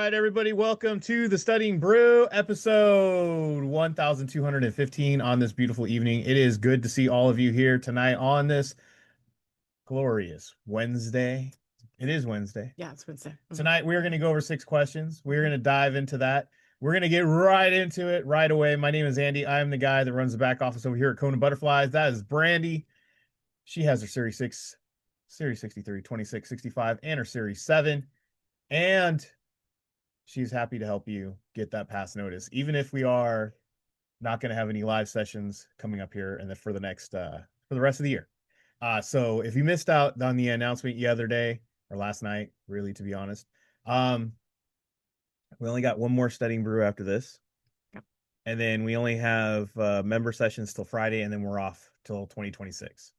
right, everybody, welcome to the Studying Brew episode 1215 on this beautiful evening. It is good to see all of you here tonight on this glorious Wednesday. It is Wednesday. Yeah, it's Wednesday. Tonight, we're going to go over 6 questions. We're going to dive into that. We're going to get right into it right away. My name is Andy. I am the guy that runs the back office over here at KonaButterflyz. That is Brandi. She has her Series 6, Series 63, 26, 65, and her Series 7. And she's happy to help you get that pass notice, even if we are not going to have any live sessions coming up here and for the next for the rest of the year. So if you missed out on the announcement the other day or last night, really, to be honest, we only got one more studying brew after this. Yep. And then we only have member sessions till Friday, and then we're off till 2026.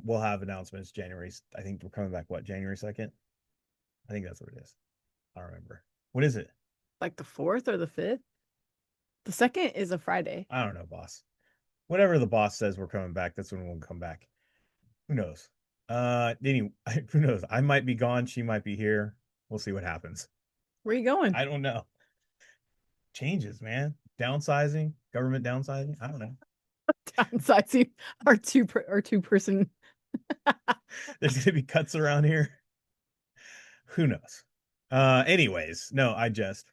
We'll have announcements January. I think we're coming back, what, January 2nd? I think that's what it is. I don't remember. What is it? Like the 4th or the 5th? The 2nd is a Friday. I don't know, boss. Whatever the boss says we're coming back, that's when we'll come back. Who knows? Anyway, who knows? I might be gone. She might be here. We'll see what happens. Where are you going? I don't know. Changes, man. Downsizing, government downsizing. I don't know. Downsizing our two-person. There's gonna be cuts around here. Who knows? Anyways, no,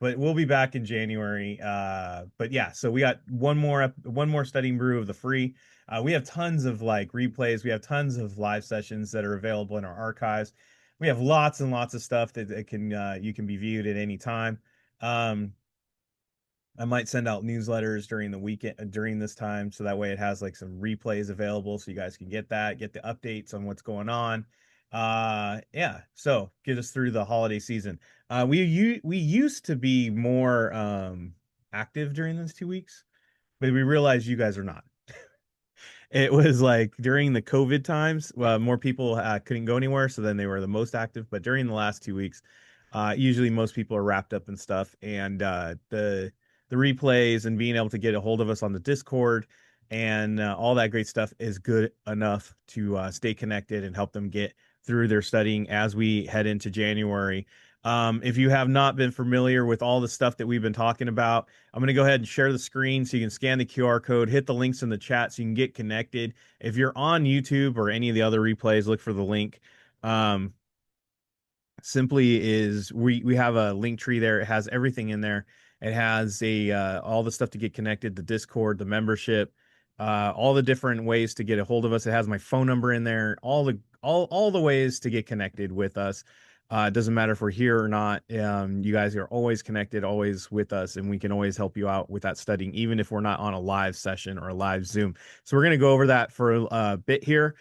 but we'll be back in January. But yeah, so we got one more studying brew of the free. We have tons of like replays. We have tons of live sessions that are available in our archives. We have lots and lots of stuff that can you can be viewed at any time. I might send out newsletters during the weekend during this time, so that way it has like some replays available, so you guys can get the updates on what's going on. Yeah, so get us through the holiday season. We used to be more active during those 2 weeks, but we realized you guys are not. It was like during the COVID times, more people couldn't go anywhere, so then they were the most active. But during the last 2 weeks, usually most people are wrapped up and stuff, and the replays and being able to get a hold of us on the Discord and all that great stuff is good enough to stay connected and help them get through their studying as we head into January. If you have not been familiar with all the stuff that we've been talking about, I'm going to go ahead and share the screen so you can scan the QR code, hit the links in the chat so you can get connected. If you're on YouTube or any of the other replays, look for the link. Simply is we have a link tree there. It has everything in there. It has all the stuff to get connected, the Discord, the membership, all the different ways to get a hold of us. It has my phone number in there, all the ways to get connected with us. It doesn't matter if we're here or not. You guys are always connected, always with us, and we can always help you out with that studying, even if we're not on a live session or a live Zoom. So we're going to go over that for a bit here.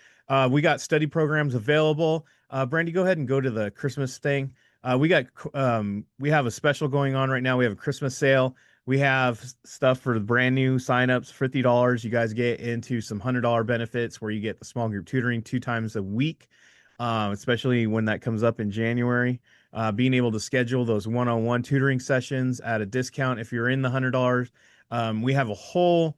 We got study programs available. Brandi, go ahead and go to the Christmas thing. We have a special going on right now. We have a Christmas sale. We have stuff for the brand new signups, $50. You guys get into some $100 benefits where you get the small group tutoring 2 times a week, especially when that comes up in January. Being able to schedule those one-on-one tutoring sessions at a discount if you're in the $100. We have a whole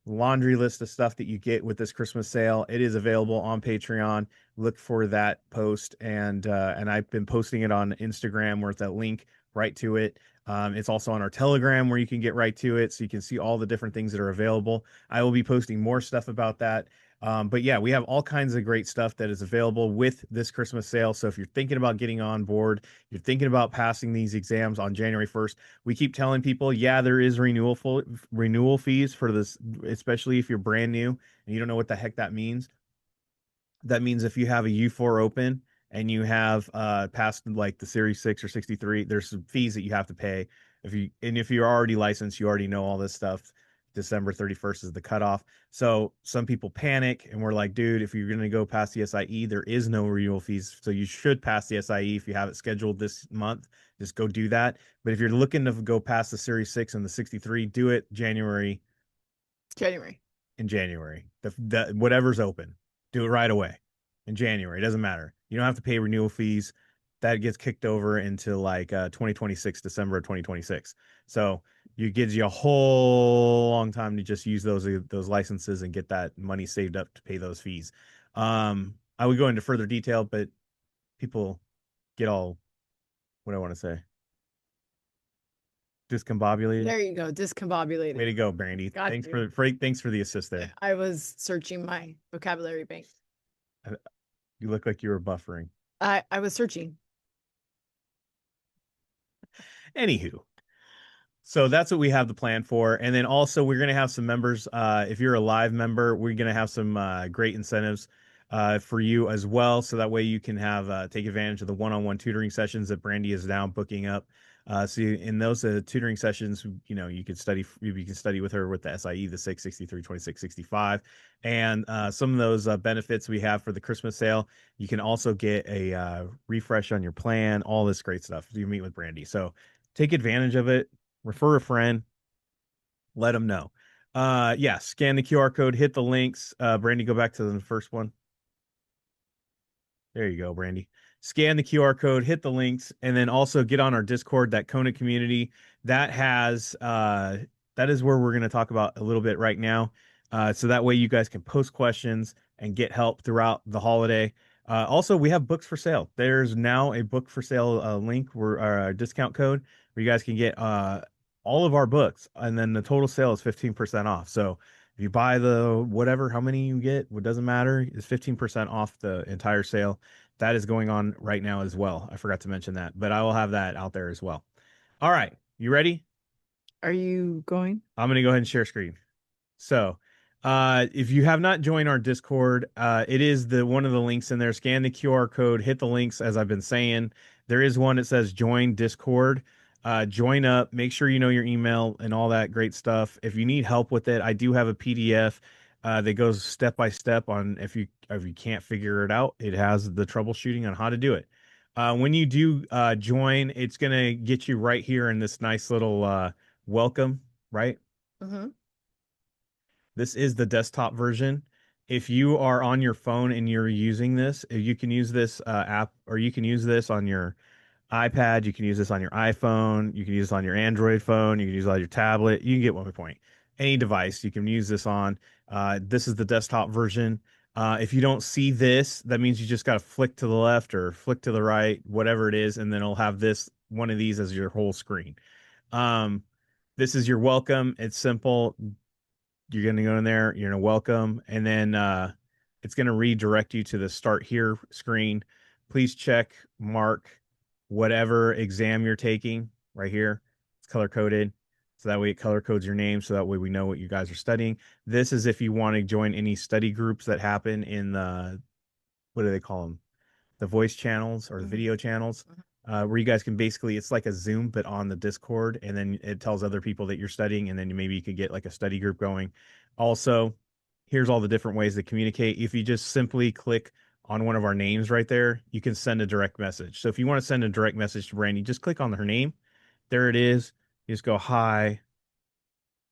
laundry list of stuff that you get with this Christmas sale. It is available on Patreon. Look for that post, and I've been posting it on Instagram where it's that link right to it. It's also on our Telegram where you can get right to it, so you can see all the different things that are available. I will be posting more stuff about that. But yeah, we have all kinds of great stuff that is available with this Christmas sale. So if you're thinking about getting on board, you're thinking about passing these exams on January 1st, we keep telling people, yeah, there is renewal fees for this, especially if you're brand new and you don't know what the heck that means. That means if you have a U4 open and you have passed like the Series 6 or 63, there's some fees that you have to pay. If you're already licensed, you already know all this stuff. December 31st is the cutoff. So some people panic and we're like, dude, if you're going to go past the SIE, there is no renewal fees. So you should pass the SIE if you have it scheduled this month. Just go do that. But if you're looking to go past the Series 6 and the 63, do it January. In January. Whatever's open. Do it right away in January. It doesn't matter. You don't have to pay renewal fees. That gets kicked over into like 2026, December of 2026. So it gives you a whole long time to just use those licenses and get that money saved up to pay those fees. I would go into further detail, but people get all, what do I want to say? Discombobulated. There you go. Way Discombobulated. to go, Brandy. Got Thanks you. thanks for the assist there. I was searching my vocabulary bank. Uh, You look like you were buffering. I was searching. Anywho, so that's what we have the plan for. And then also we're going to have some members. If you're a live member, we're going to have some great incentives for you as well. So that way you can have take advantage of the one-on-one tutoring sessions that Brandy is now booking up. In those tutoring sessions, you can study with her with the SIE, the 663, 2665, and some of those benefits we have for the Christmas sale. You can also get a refresh on your plan, all this great stuff. You meet with Brandy. So take advantage of it, refer a friend, let them know. Yeah, scan the QR code, hit the links. Brandy, go back to the first one. There you go, Brandy. Scan the QR code, hit the links, and then also get on our Discord, that Kona community. That has that is where we're going to talk about a little bit right now. So that way you guys can post questions and get help throughout the holiday. Also, we have books for sale. There's now a book for sale link where our discount code where you guys can get all of our books, and then the total sale is 15% off. So if you buy the whatever, how many you get, what doesn't matter, is 15% off the entire sale. That is going on right now as well. I forgot to mention that, but I will have that out there as well. All right, you ready? Are you going? I'm going to go ahead and share screen. So, if you have not joined our Discord, it is the one of the links in there. Scan the QR code, hit the links as I've been saying. There is one that says join Discord. Join up. Make sure you know your email and all that great stuff. If you need help with it, I do have a PDF that goes step by step on if you can't figure it out. It has the troubleshooting on how to do it. When you do join, it's gonna get you right here in this nice little welcome, right? Mm-hmm. This is the desktop version. If you are on your phone and you're using this, you can use this app, or you can use this on your iPad. You can use this on your iPhone. You can use this on your Android phone. You can use it on your tablet. You can get one point. Any device you can use this on. This is the desktop version. If you don't see this, that means you just got to flick to the left or flick to the right, whatever it is, and then it'll have this one of these as your whole screen. Um, this is your welcome. It's simple. You're going to go in there, you're going to welcome, and then it's going to redirect you to the start here screen. Please check, mark whatever exam you're taking right here. It's color coded. So that way it color codes your name. So that way we know what you guys are studying. This is if you want to join any study groups that happen in the, what do they call them? The voice channels or the Mm-hmm. video channels, where you guys can basically, it's like a Zoom, but on the Discord, and then it tells other people that you're studying, and then maybe you could get like a study group going. Also, here's all the different ways to communicate. If you just simply click on one of our names right there, you can send a direct message. So if you want to send a direct message to Brandy, just click on her name. There it is. You just go, hi,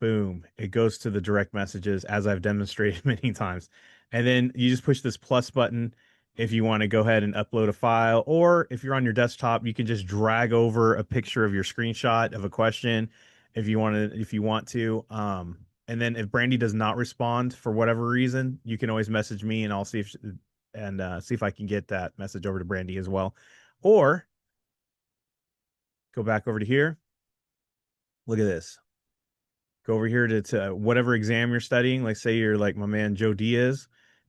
boom, it goes to the direct messages as I've demonstrated many times. And then you just push this plus button if you want to go ahead and upload a file, or if you're on your desktop, you can just drag over a picture of your screenshot of a question if you want to. And then if Brandy does not respond for whatever reason, you can always message me and I'll see if I can get that message over to Brandy as well. Or go back over to here. Look at this. Go over here to whatever exam you're studying. Like say you're like my man Joe Diaz,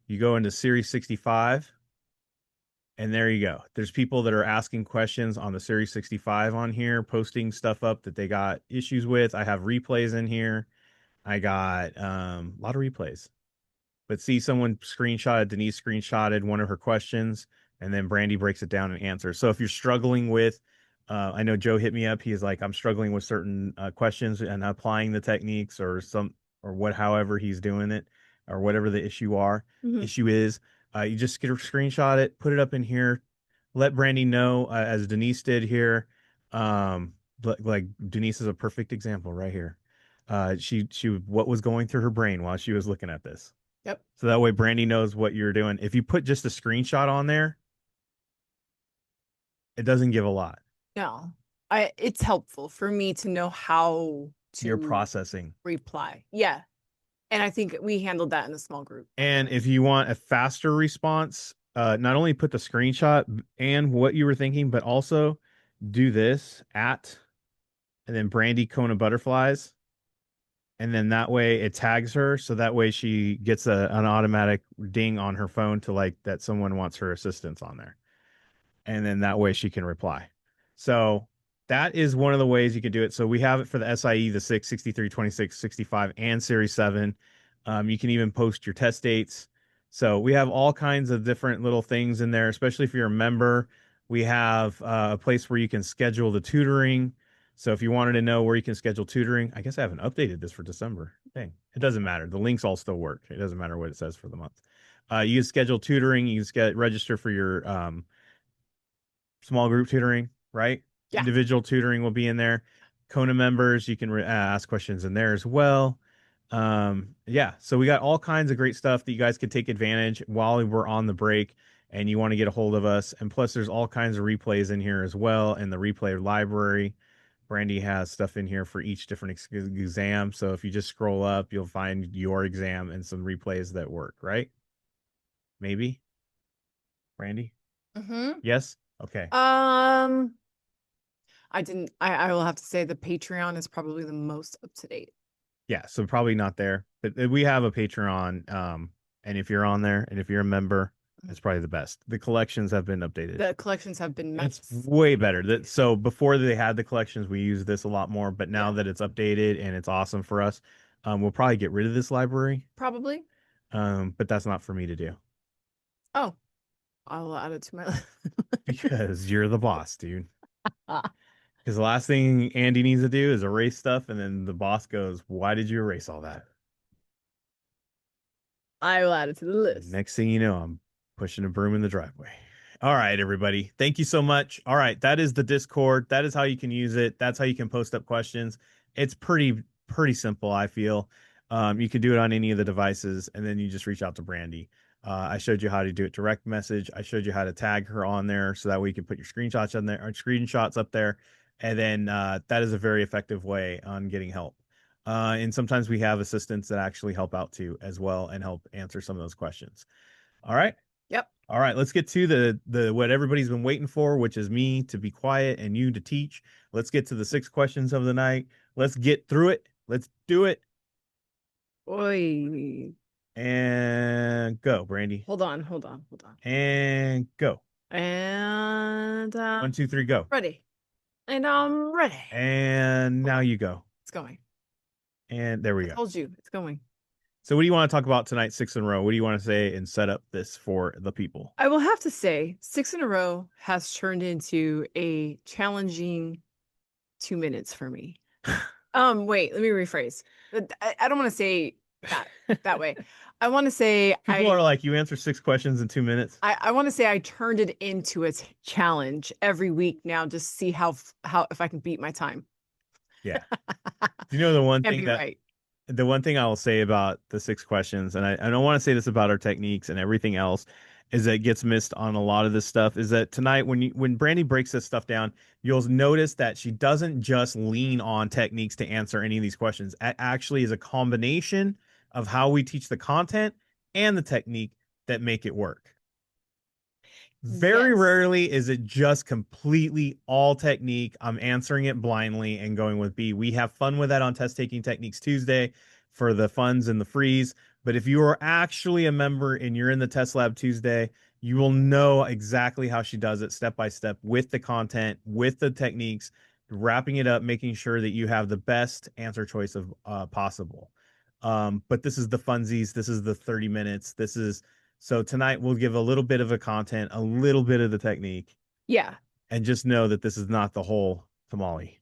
you go into Series 65, and there you go. There's people that are asking questions on the Series 65 on here, posting stuff up that they got issues with. I have replays in here. I got a lot of replays. But see, someone screenshotted, Denise screenshotted one of her questions, and then Brandy breaks it down and answers. So if you're struggling with, I know Joe hit me up. He's like, I'm struggling with certain questions and applying the techniques or however he's doing it, or whatever the Mm-hmm. issue is. You just get a screenshot it, put it up in here, let Brandy know, as Denise did here. Like Denise is a perfect example right here. She what was going through her brain while she was looking at this. Yep. So that way Brandy knows what you're doing. If you put just a screenshot on there, it doesn't give a lot. No, it's helpful for me to know how You're to processing. reply. Yeah. And I think we handled that in the small group. And if you want a faster response, not only put the screenshot and what you were thinking, but also do this at and then Brandi KonaButterflyz, and then that way it tags her, so that way she gets an automatic ding on her phone to like that someone wants her assistance on there, and then that way she can reply. So that is one of the ways you can do it. So we have it for the SIE, the 6, 63, 26, 65, and Series 7. You can even post your test dates. So we have all kinds of different little things in there, especially if you're a member. We have a place where you can schedule the tutoring. So if you wanted to know where you can schedule tutoring, I guess I haven't updated this for December. Dang, it doesn't matter. The links all still work. It doesn't matter what it says for the month. You can schedule tutoring. You can register for your small group tutoring, right? Yeah. Individual tutoring will be in there. Kona members, you can ask questions in there as well. Yeah, so we got all kinds of great stuff that you guys can take advantage while we're on the break and you want to get a hold of us. And plus, there's all kinds of replays in here as well in the replay library. Brandi has stuff in here for each different exam. So if you just scroll up, you'll find your exam and some replays that work, right? Maybe, Brandi? Mm-hmm. Yes? Okay. I didn't. I will have to say the Patreon is probably the most up to date. Yeah, so probably not there, but we have a Patreon. And if you're on there and if you're a member, it's probably the best. The collections have been updated. The collections have been It's nice. way better. So before they had the collections, we used this a lot more, but now Yeah. that it's updated and it's awesome for us, we'll probably get rid of this library. Probably. But that's not for me to do Oh, I'll add it to my list. because you're the boss, dude. Because the last thing Andy needs to do is erase stuff, and then the boss goes, "Why did you erase all that?" I will add it to the list. Next thing you know, I'm pushing a broom in the driveway. All right, everybody. Thank you so much. All right, that is the Discord. That is how you can use it. That's how you can post up questions. It's pretty simple, I feel. You can do it on any of the devices, and then you just reach out to Brandi. I showed you how to do it direct message. I showed you how to tag her on there, so that way you can put your screenshots on there, or screenshots up there, and then that is a very effective way on getting help. And sometimes we have assistants that actually help out too as well and help answer some of those questions. All right. Yep. All right, let's get to the what everybody's been waiting for, which is me to be quiet and you to teach. Let's get to the 6 questions of the night. Let's get through it. Let's do it. Oi. And go, Brandi. Hold on. Hold on. Hold on. And go. And 1, 2, 3, go. ready. And I'm ready. And now you go. It's going. And there we I go. told you it's going. So what do you want to talk about tonight, 6 in a row? What do you want to say and set up this for the people? I will have to say 6 in a row has turned into a challenging 2 minutes for me. Wait, let me rephrase. I don't want to say that way. I want to say People are like, you answer 6 questions in 2 minutes. I want to say I turned it into a challenge every week now, just see how if I can beat my time. Yeah. You know the one Can't thing be that right. the one thing I will say about the 6 questions, and I don't want to say this about our techniques and everything else, is that gets missed on a lot of this stuff, is that tonight when Brandi breaks this stuff down, you'll notice that she doesn't just lean on techniques to answer any of these questions. It actually is a combination of how we teach the content and the technique that make it work. Very Yes. rarely is it just completely all technique. I'm answering it blindly and going with B. We have fun with that on Test Taking Techniques Tuesday for the funds and the frees. But if you are actually a member and you're in the Test Lab Tuesday, you will know exactly how she does it step by step with the content, with the techniques, wrapping it up, making sure that you have the best answer choice of possible. But this is the funsies. This is the 30 minutes. This is so tonight we'll give a little bit of a content, a little bit of the technique. Yeah. And just know that this is not the whole tamale.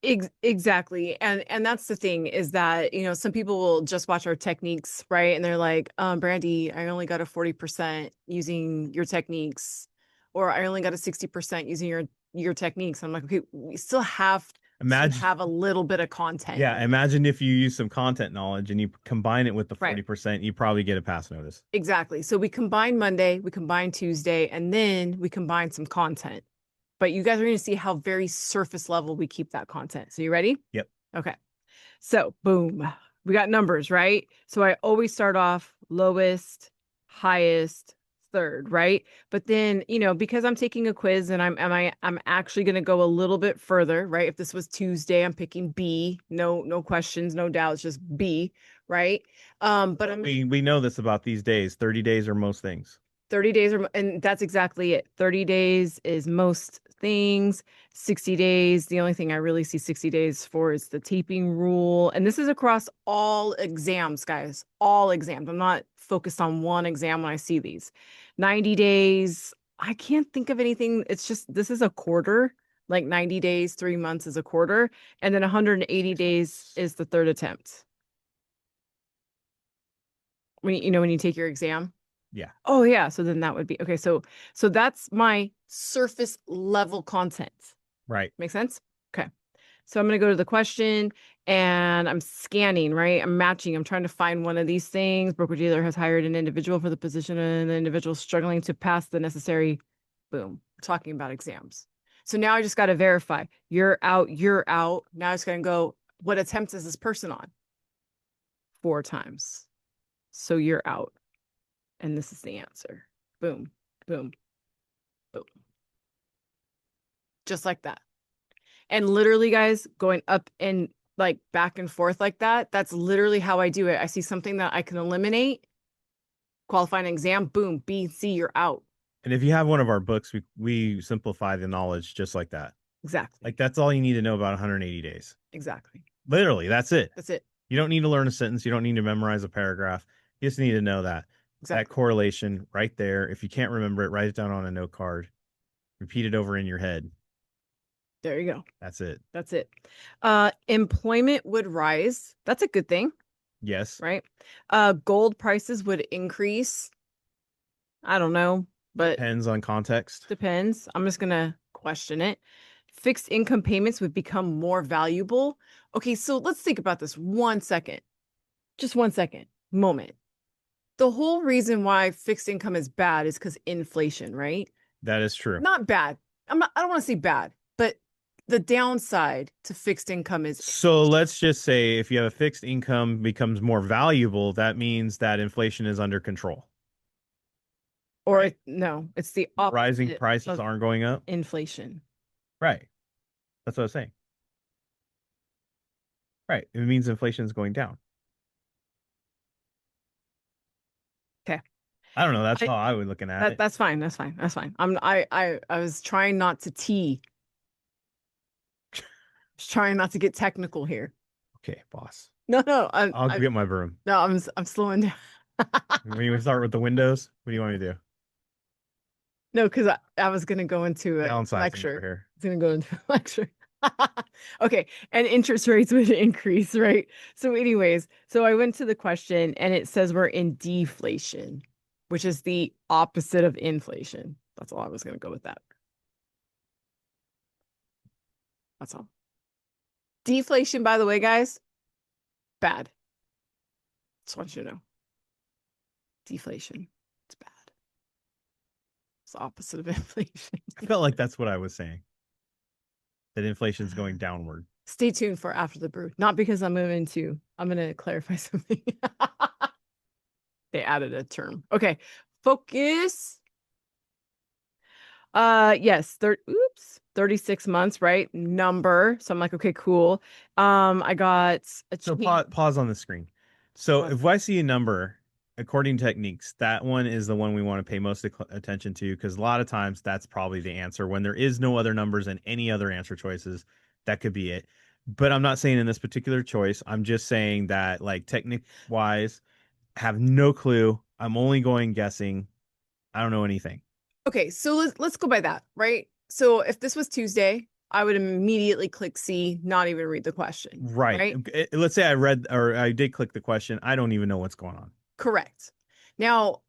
Exactly. And that's the thing is that, some people will just watch our techniques, right? And they're like, Brandi, I only got a 40% using your techniques, or I only got a 60% using your techniques. I'm like, okay, we still have to have a little bit of content. Yeah, imagine if you use some content knowledge and you combine it with the 40%, you probably get a pass notice. Exactly. So we combine Monday, we combine Tuesday, and then we combine some content. But you guys are going to see how very surface level we keep that content. So you ready? Yep. Okay. So boom, we got numbers, right? So I always start off lowest, highest, third, right? But then, because I'm taking a quiz and I'm actually going to go a little bit further, right? If this was Tuesday, I'm picking B, no questions, no doubts, just B, right? But I'm We know this about these days. 30 days or most things. 30 days and that's exactly it. 30 days is most things. 60 days, the only thing I really see 60 days for is the taping rule. And this is across all exams, guys. All exams. I'm not focused on one exam when I see these. 90 days, I can't think of anything. It's just this is a quarter. Like 90 days, 3 months is a quarter, and then 180 days is the third attempt. When you take your exam. Yeah. Oh yeah, so then that would be okay. So that's my surface level content. Right. Make sense? Okay. So I'm going to go to the question and I'm scanning, right? I'm matching. I'm trying to find one of these things. Broker dealer has hired an individual for the position and the individual struggling to pass the necessary boom. We're talking about exams. So now I just got to verify. You're out, you're out. Now it's going to go, what attempts is this person on? 4 times. So you're out. And this is the answer. Boom, boom, boom. Just like that. And literally, guys, going up and like back and forth like that, that's literally how I do it. I see something that I can eliminate, qualify an exam, boom, B, C, you're out. And if you have one of our books, we simplify the knowledge just like that. Exactly. Like that's all you need to know about 180 days. Exactly. Literally, that's it. That's it. You don't need to learn a sentence. You don't need to memorize a paragraph. You just need to know that. Exactly. That correlation right there. If you can't remember it, write it down on a note card. Repeat it over in your head. There you go. That's it. That's it. Employment would rise. That's a good thing, Yes. right? Gold prices would increase. I don't know, but Depends on context. depends. I'm just gonna question it. Fixed income payments would become more valuable. Okay, so let's think about this 1 second. Just 1 second. Moment. The whole reason why fixed income is bad is because inflation, right? That is true. Not bad. I don't want to say bad, but the downside to fixed income is So let's just say if you have a fixed income becomes more valuable, that means that inflation is under control. or Right. no, it's the Rising opposite prices of aren't going up. inflation. Right. That's what I was saying. Right. It means inflation is going down. Okay. I don't know. That's I, how I was looking at it. that's fine. That's fine. That's fine. I was trying not to just trying not to get technical here. Okay, boss. No, I'll go get my broom. no, I'm slowing down. When you start with the windows, what do you want me to do? No, because I was gonna go into a Downsizing lecture. over here. I was gonna go into a lecture. Okay, and interest rates would increase, right? So, anyways, so I went to the question and it says we're in deflation, which is the opposite of inflation. That's all I was gonna go with that. That's all. Deflation, by the way, guys, bad. Just want you to know. Deflation, it's bad. It's the opposite of inflation. I felt like that's what I was saying. That inflation's going downward. Stay tuned for after the brew. Not because I'm gonna clarify something. They added a term. Okay. Focus. Yes, 36 months, right? Number. So I'm like, okay, cool. I got a So change. pause on the screen. So Pause. if I see a number, according to techniques, that one is the one we want to pay most attention to because a lot of times that's probably the answer. When there is no other numbers and any other answer choices, that could be it. But I'm not saying in this particular choice. I'm just saying that like technique wise, have no clue. I'm only going guessing. I don't know anything. Okay, so let's go by that, right? So if this was Tuesday, I would immediately click C, not even read the question, Right. right? Let's say I read or I did click the question. I don't even know what's going on. Correct. Now,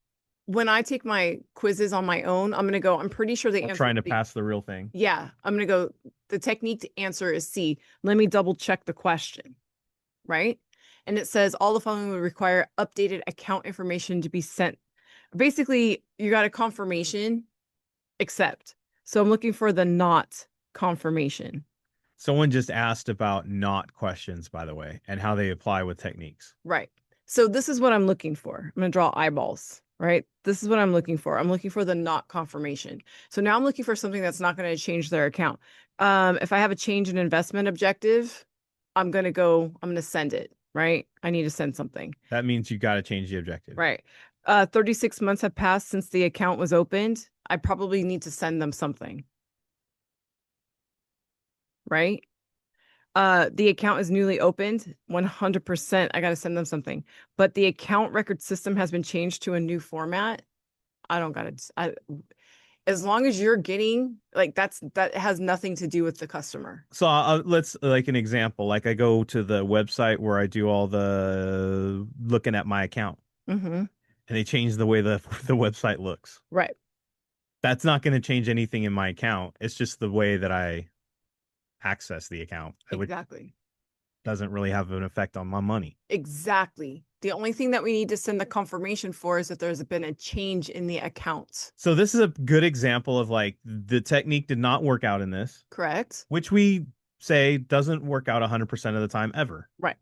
when I take my quizzes on my own, I'm gonna go, I'm pretty sure the I'm answer trying to would be, pass the real thing. yeah, I'm gonna go, the technique to answer is C. Let me double check the question, right? And it says all the following would require updated account information to be sent. Basically, you got a confirmation, accept. So I'm looking for the not confirmation. Someone just asked about not questions, by the way, and how they apply with techniques. Right. So this is what I'm looking for. I'm going to draw eyeballs. right? This is what I'm looking for. I'm looking for the not confirmation. So now I'm looking for something that's not going to change their account. If I have a change in investment objective, I'm going to send it, right? I need to send something, That means you got to change the objective. right? 36 months have passed since the account was opened. I probably need to send them something, right? The account is newly opened. 100%. I got to send them something. But the account record system has been changed to a new format. I don't got to, as long as you're getting like that has nothing to do with the customer. So let's like an example. Like I go to the website where I do all the looking at my account, Mm-hmm. and they change the way the website looks. Right. That's not going to change anything in my account. It's just the way that I access the account, which Exactly. doesn't really have an effect on my money. Exactly. The only thing that we need to send the confirmation for is that there's been a change in the account. So this is a good example of like the technique did not work out in this, Correct? which we say doesn't work out 100% of the time ever. Right.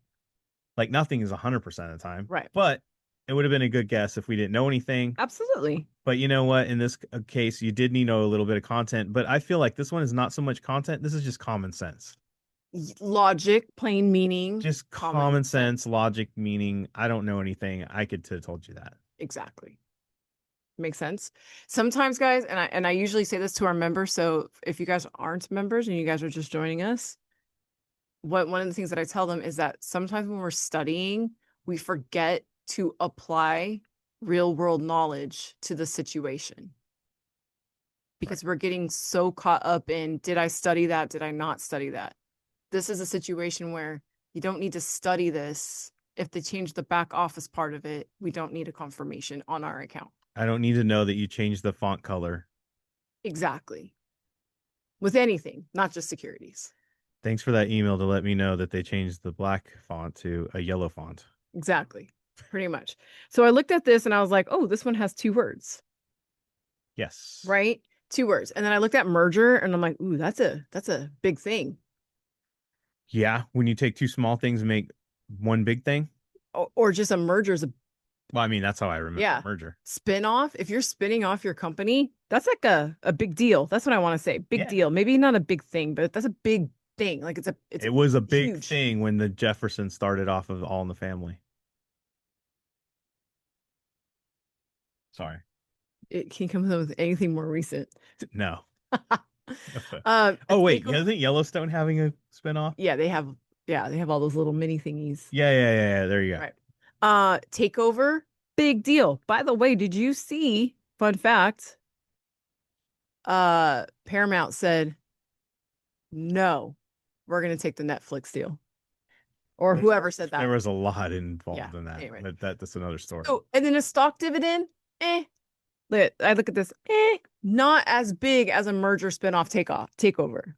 Like nothing is 100% of the time. Right. But it would have been a good guess if we didn't know anything. Absolutely. But you know what? In this case, you did need to know a little bit of content. But I feel like this one is not so much content. This is just common sense. Logic, plain meaning, Just common sense, logic, meaning I don't know anything. I could have told you that. Exactly. Makes sense. Sometimes, guys, and I usually say this to our members. So if you guys aren't members and you guys are just joining us, one of the things that I tell them is that sometimes when we're studying, we forget to apply real world knowledge to the situation because we're getting so caught up in, did I study that? Did I not study that? This is a situation where you don't need to study this. If they change the back office part of it, we don't need a confirmation on our account. I don't need to know that you changed the font color. Exactly. With anything, not just securities. Thanks for that email to let me know that they changed the black font to a yellow font. Exactly. Pretty much. So I looked at this and I was like, oh, this one has 2 words. Yes. Right? 2 words. And then I looked at merger and I'm like, ooh, that's a big thing. Yeah, when you take two small things and make one big thing. Or just a merger is a Well, I mean, that's how I remember merger. Spin off. If you're spinning off your company, that's like a big deal. That's what I want to say. Big deal. Maybe not a big thing, but that's a big thing. Like it was a big huge thing when the Jeffersons started off of All in the Family. Sorry. It can come with anything more recent. No. Oh wait, isn't Yellowstone having a spinoff? Yeah, they have all those little mini thingies. Yeah. There you go. Right. Takeover, big deal. By the way, did you see, fun fact, Paramount said, no, we're gonna take the Netflix deal. Or whoever said that. There was a lot involved in that. Anyway. But that's another story. Oh, and then a stock dividend, I look at this, not as big as a merger spinoff takeover.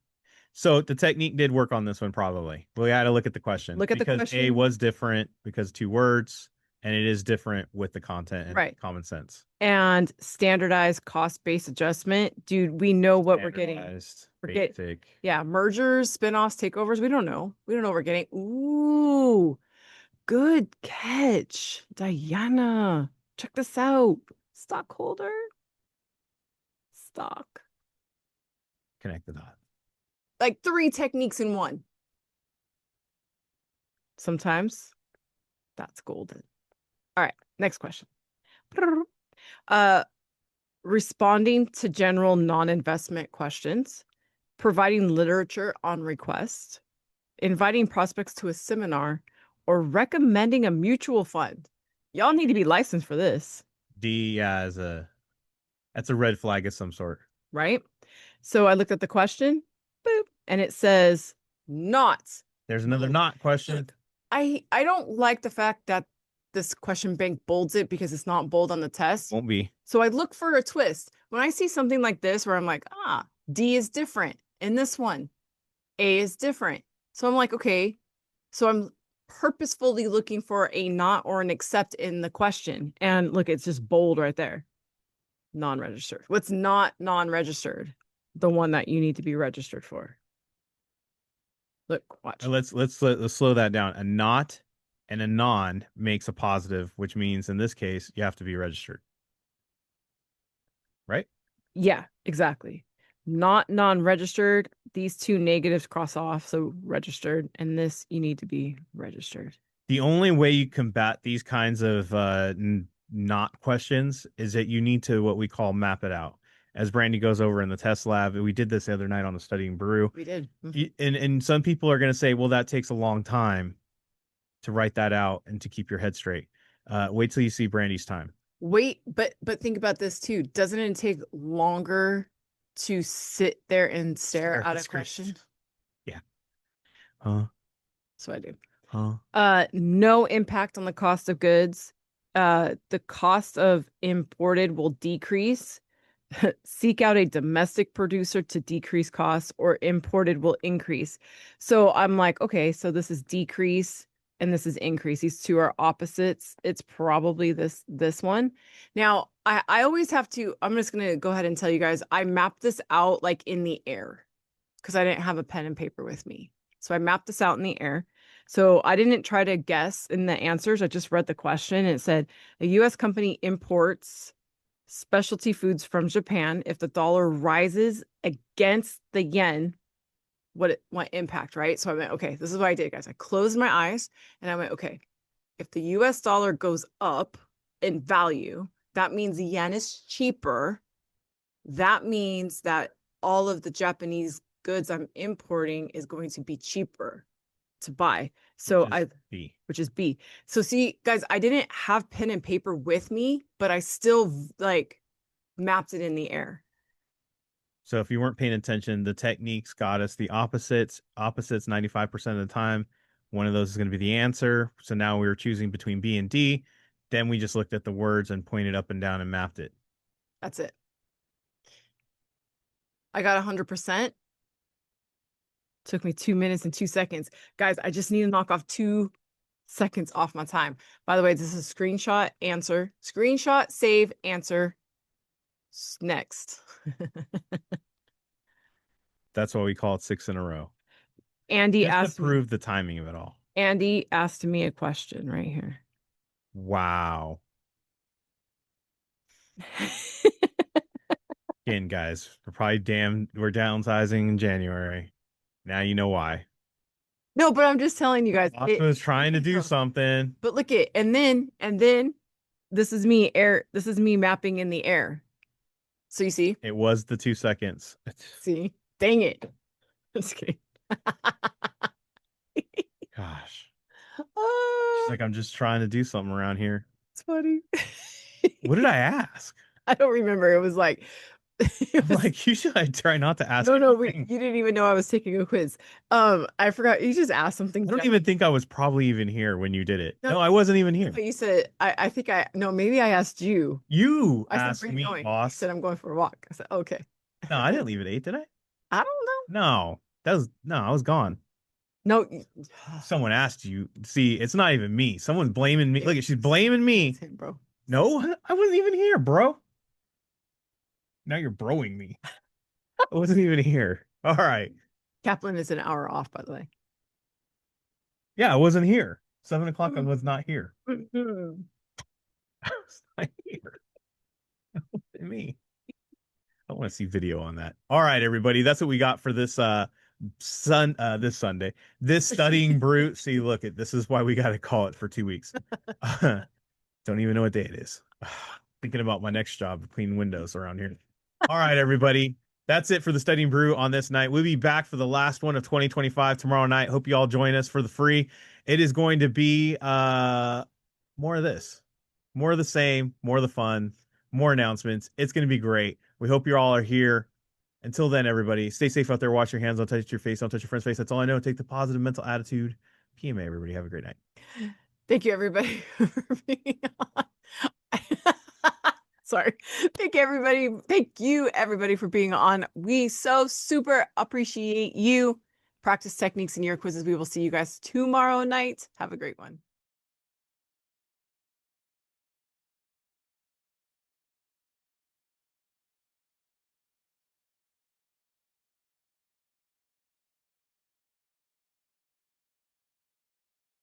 So the technique did work on this one, probably. We got to look at the question. Look at the question. Because A was different because 2 words, and it is different with the content and common sense. And standardized cost-based adjustment. Dude, we know what we're getting. Mergers, spinoffs, takeovers. We don't know. We don't know what we're getting. Ooh, good catch, Diana. Check this out. Stockholder. Stock. Connect the dot. Like 3 techniques in one. Sometimes that's golden. All right, next question. Responding to general non-investment questions, providing literature on request, inviting prospects to a seminar, or recommending a mutual fund. Y'all need to be licensed for this. D, that's a red flag of some sort. Right? So I looked at the question, boop, and it says not. There's another not question. I don't like the fact that this question bank bolds it because it's not bold on the test. Won't be. So I look for a twist. When I see something like this where I'm like, D is different in this one. A is different. So I'm like, okay. So I'm purposefully looking for a not or an accept in the question. And look, it's just bold right there. Non-registered. What's not non-registered? The one that you need to be registered for. Look, watch. Let's slow that down. A not and a non makes a positive, which means in this case you have to be registered. right? Yeah, exactly. Not non-registered. These two negatives cross off, so registered, and this you need to be registered. The only way you combat these kinds of not questions is that you need to what we call map it out. As Brandi goes over in the test lab, we did this the other night on the studying brew. We did. And some people are going to say, well, that takes a long time to write that out and to keep your head straight. Wait till you see Brandi's time. Wait, but think about this too. Doesn't it take longer to sit there and stare at a question? Yeah. Huh? So I do. Huh? No impact on the cost of goods. The cost of imported will decrease. Seek out a domestic producer to decrease costs, or imported will increase. So I'm like, okay, so this is decrease and this is increase. These two are opposites. It's probably this one. Now, I always have to, I'm just gonna go ahead and tell you guys, I mapped this out like in the air because I didn't have a pen and paper with me. So I mapped this out in the air. So I didn't try to guess in the answers. I just read the question and it said a US company imports specialty foods from Japan. If the dollar rises against the yen, what impact, right? So I went, okay, this is what I did, guys. I closed my eyes and I went, okay, if the US dollar goes up in value, that means the yen is cheaper. That means that all of the Japanese goods I'm importing is going to be cheaper to buy. So which is B. So see, guys, I didn't have pen and paper with me, but I still like mapped it in the air. So if you weren't paying attention, the techniques got us the opposites. Opposites 95% of the time. One of those is going to be the answer. So now we were choosing between B and D. Then we just looked at the words and pointed up and down and mapped it. That's it. I got 100%. Took me 2 minutes and 2 seconds. Guys, I just need to knock off 2 seconds off my time. By the way, this is a screenshot, answer, screenshot, save, answer. Next. That's why we call it 6 in a row. Andy Just asked to prove the timing of it all. Andy asked me a question right here. Wow. Again, guys, we're downsizing in January. Now you know why. No, but I'm just telling you guys. I was trying to do something. But look it, and then this is me this is me mapping in the air. So you see? It was the 2 seconds. See? Dang it. Just kidding. Gosh. She's like, I'm just trying to do something around here. It's funny. What did I ask? I don't remember. It was like like usually I try not to ask. No, you didn't even know I was taking a quiz. I forgot. You just asked something. I don't even think I was probably even here when you did it. No, I wasn't even here. But you said I think no, maybe I asked you. You asked me, boss. I said I'm going for a walk. I said, okay. No, I didn't leave at 8, did I? I don't know. No, I was gone. No. Someone asked you. See, it's not even me. Someone's blaming me. Look, she's blaming me. Him, bro. No, I wasn't even here, bro. Now you're broing me. I wasn't even here. All right. Kaplan is an hour off, by the way. Yeah, I wasn't here. 7 o'clock, I was not here. I was not here. Me. I want to see video on that. All right, everybody. That's what we got for this this Sunday. This studying brew. See, look at this is why we got to call it for 2 weeks. Don't even know what day it is. Thinking about my next job, cleaning windows around here. All right, everybody. That's it for the studying brew on this night. We'll be back for the last one of 2025 tomorrow night. Hope you all join us for the free. It is going to be more of this, more of the same, more of the fun, more announcements. It's going to be great. We hope you all are here. Until then, everybody, stay safe out there. Wash your hands. Don't touch your face. Don't touch your friend's face. That's all I know. Take the positive mental attitude. PMA, everybody. Have a great night. Thank you, everybody, for being on. Sorry. Thank you, everybody, for being on. We so super appreciate you. Practice techniques in your quizzes. We will see you guys tomorrow night. Have a great one.